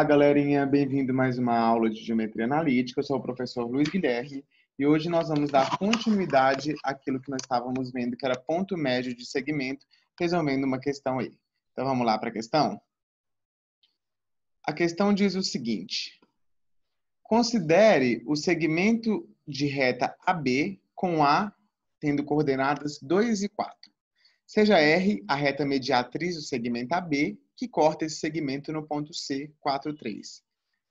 Olá, galerinha, bem-vindo a mais uma aula de Geometria Analítica. Eu sou o professor Luiz Guilherme e hoje nós vamos dar continuidade àquilo que nós estávamos vendo, que era ponto médio de segmento, resolvendo uma questão aí. Então vamos lá para a questão? A questão diz o seguinte: considere o segmento de reta AB com A tendo coordenadas 2 e 4. Seja R a reta mediatriz do segmento AB, que corta esse segmento no ponto C, 4, 3.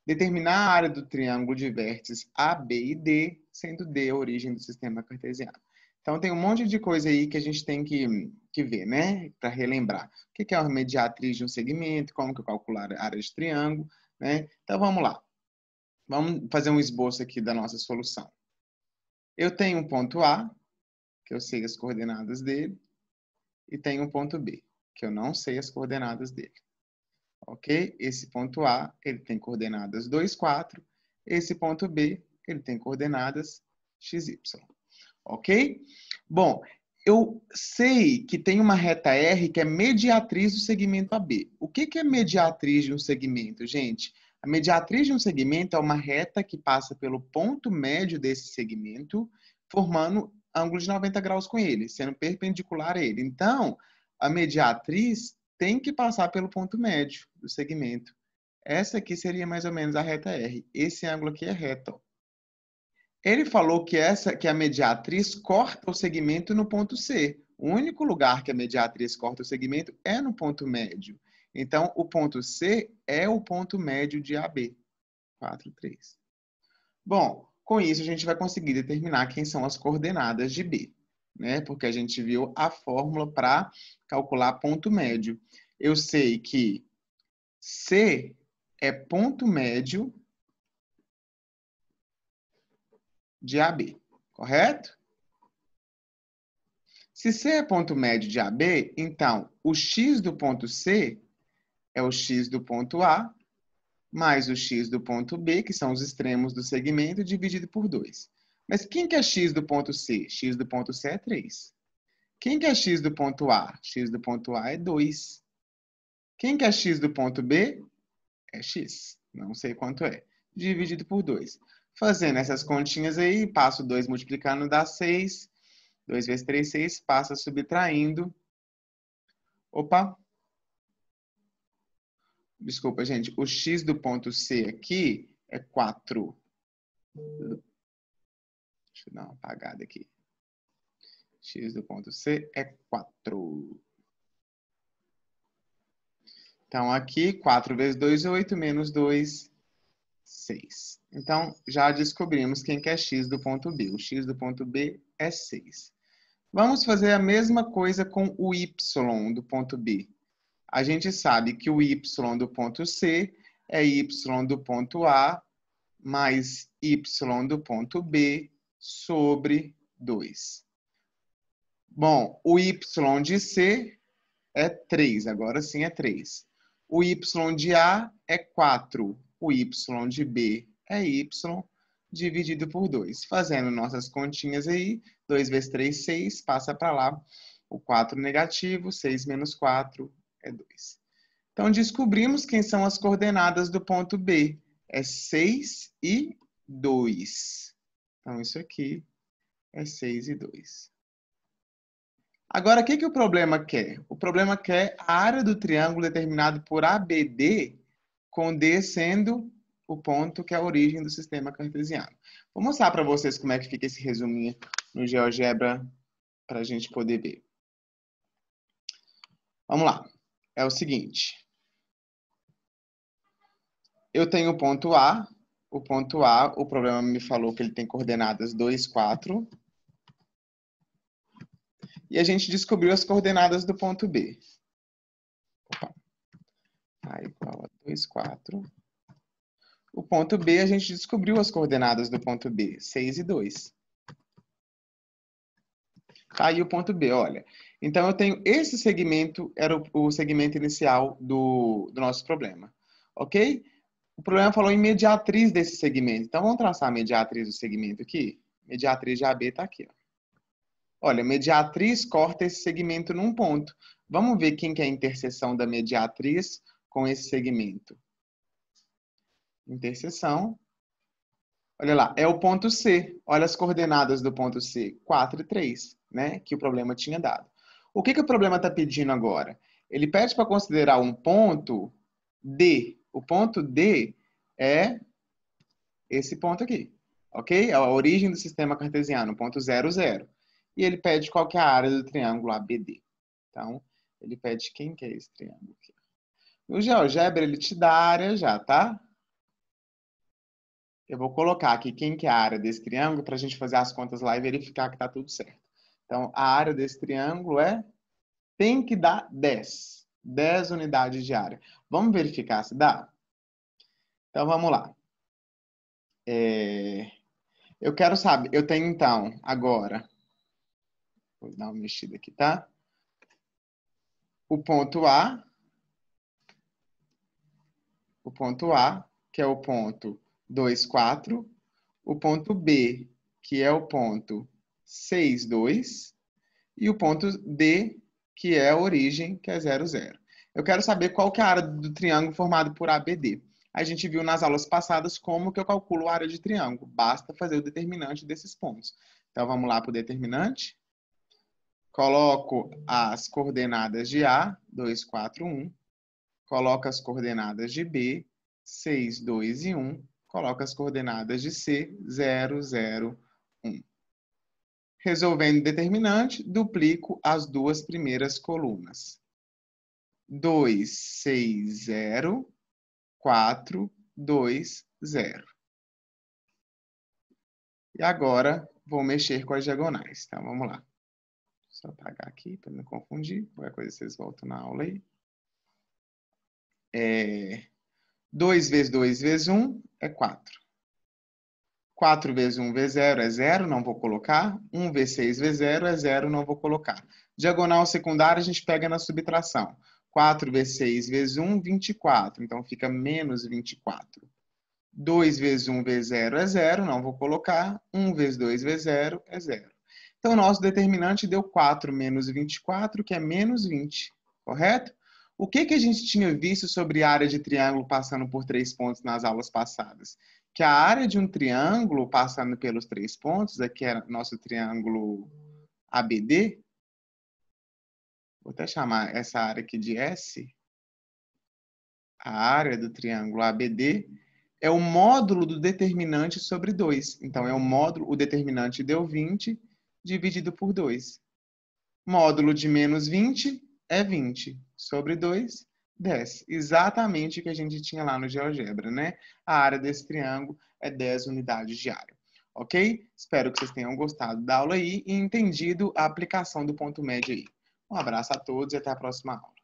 Determinar a área do triângulo de vértices A, B e D, sendo D a origem do sistema cartesiano. Então, tem um monte de coisa aí que a gente tem que ver, né? Para relembrar. O que é a mediatriz de um segmento, como que eu calcular a área de triângulo, né? Então, vamos lá. Vamos fazer um esboço aqui da nossa solução. Eu tenho um ponto A, que eu sei as coordenadas dele, e tenho um ponto B, que eu não sei as coordenadas dele. Ok? Esse ponto A, ele tem coordenadas 2, 4. Esse ponto B, ele tem coordenadas x, y. Ok? Bom, eu sei que tem uma reta R que é mediatriz do segmento AB. O que é mediatriz de um segmento, gente? A mediatriz de um segmento é uma reta que passa pelo ponto médio desse segmento, formando ângulo de 90 graus com ele, sendo perpendicular a ele. Então, a mediatriz tem que passar pelo ponto médio do segmento. Essa aqui seria mais ou menos a reta R. Esse ângulo aqui é reto. Ele falou que a mediatriz corta o segmento no ponto C. O único lugar que a mediatriz corta o segmento é no ponto médio. Então, o ponto C é o ponto médio de AB. 4, 3. Bom, com isso a gente vai conseguir determinar quem são as coordenadas de B, né? Porque a gente viu a fórmula para calcular ponto médio. Eu sei que C é ponto médio de AB, correto? Se C é ponto médio de AB, então o x do ponto C é o x do ponto A mais o x do ponto B, que são os extremos do segmento, dividido por 2. Mas quem que é x do ponto C? X do ponto C é 3. Quem que é x do ponto A? X do ponto A é 2. Quem que é x do ponto B? É x. Não sei quanto é. Dividido por 2. Fazendo essas continhas aí, passo 2 multiplicando, dá 6. 2 vezes 3, 6. Passa subtraindo. Opa! Desculpa, gente. O x do ponto C aqui é 4. Deixa eu dar uma apagada aqui. X do ponto C é 4. Então, aqui, 4 vezes 2 é 8, menos 2, 6. Então, já descobrimos quem que é x do ponto B. O x do ponto B é 6. Vamos fazer a mesma coisa com o y do ponto B. A gente sabe que o y do ponto C é y do ponto A mais y do ponto B sobre 2. Bom, o y de C é 3, agora sim é 3. O y de A é 4. O y de B é y dividido por 2. Fazendo nossas continhas aí, 2 vezes 3, 6, passa para lá. O 4 negativo, 6 menos 4 é 2. Então, descobrimos quem são as coordenadas do ponto B. É 6 e 2. Então, isso aqui é 6 e 2. Agora, o que o problema quer? O problema quer a área do triângulo determinado por ABD, com D sendo o ponto que é a origem do sistema cartesiano. Vou mostrar para vocês como é que fica esse resuminho no GeoGebra para a gente poder ver. Vamos lá. É o seguinte. Eu tenho o ponto A. O ponto A, o problema me falou que ele tem coordenadas 2, 4. E a gente descobriu as coordenadas do ponto B. Opa. A igual a 2, 4. O ponto B, a gente descobriu as coordenadas do ponto B, 6 e 2. Tá aí o ponto B, olha. Então, eu tenho esse segmento, era o segmento inicial do nosso problema. Ok? O problema falou em mediatriz desse segmento. Então, vamos traçar a mediatriz do segmento aqui? Mediatriz de AB está aqui, ó. Olha, mediatriz corta esse segmento num ponto. Vamos ver quem que é a interseção da mediatriz com esse segmento. interseção. Olha lá, é o ponto C. Olha as coordenadas do ponto C, 4 e 3, né? Que o problema tinha dado. O que o problema está pedindo agora? Ele pede para considerar um ponto D. O ponto D é esse ponto aqui, ok? É a origem do sistema cartesiano, ponto 0, 0. E ele pede qual que é a área do triângulo ABD. Então, ele pede quem que é esse triângulo aqui. No GeoGebra, ele te dá a área já, tá? Eu vou colocar aqui quem que é a área desse triângulo para a gente fazer as contas lá e verificar que está tudo certo. Então, a área desse triângulo tem que dar 10. 10 unidades de área. Vamos verificar se dá? Então, vamos lá. Eu quero saber, eu tenho então, agora, vou dar uma mexida aqui, tá? O ponto A, que é o ponto 2, 4, o ponto B, que é o ponto 6, 2, e o ponto D, que é a origem, que é 0, 0. Eu quero saber qual que é a área do triângulo formado por ABD. A gente viu nas aulas passadas como que eu calculo a área de triângulo. Basta fazer o determinante desses pontos. Então, vamos lá para o determinante. Coloco as coordenadas de A, 2, 4, 1. Coloco as coordenadas de B, 6, 2 e 1. Coloco as coordenadas de C, 0, 0, 1. Resolvendo o determinante, duplico as duas primeiras colunas. 2, 6, 0, 4, 2, 0. E agora, vou mexer com as diagonais. Então, vamos lá. Só apagar aqui para não confundir. Qualquer coisa vocês voltam na aula aí. 2 vezes 2 vezes 1 é 4. 4 vezes 1 vezes 0 é 0, não vou colocar. 1 vezes 6 vezes 0 é 0, não vou colocar. Diagonal secundária a gente pega na subtração. 4 vezes 6 vezes 1, 24. Então, fica menos 24. 2 vezes 1 vezes 0 é 0, não vou colocar. 1 vezes 2 vezes 0 é 0. Então, nosso determinante deu 4 menos 24, que é menos 20. Correto? O que a gente tinha visto sobre área de triângulo passando por 3 pontos nas aulas passadas? Que a área de um triângulo passando pelos 3 pontos, aqui é nosso triângulo ABD. Vou até chamar essa área aqui de S. A área do triângulo ABD é o módulo do determinante sobre 2. Então, é o módulo, o determinante deu 20, dividido por 2. Módulo de menos 20 é 20. Sobre 2, 10. Exatamente o que a gente tinha lá no GeoGebra, né? A área desse triângulo é 10 unidades de área. Ok? Espero que vocês tenham gostado da aula aí e entendido a aplicação do ponto médio aí. Um abraço a todos e até a próxima aula.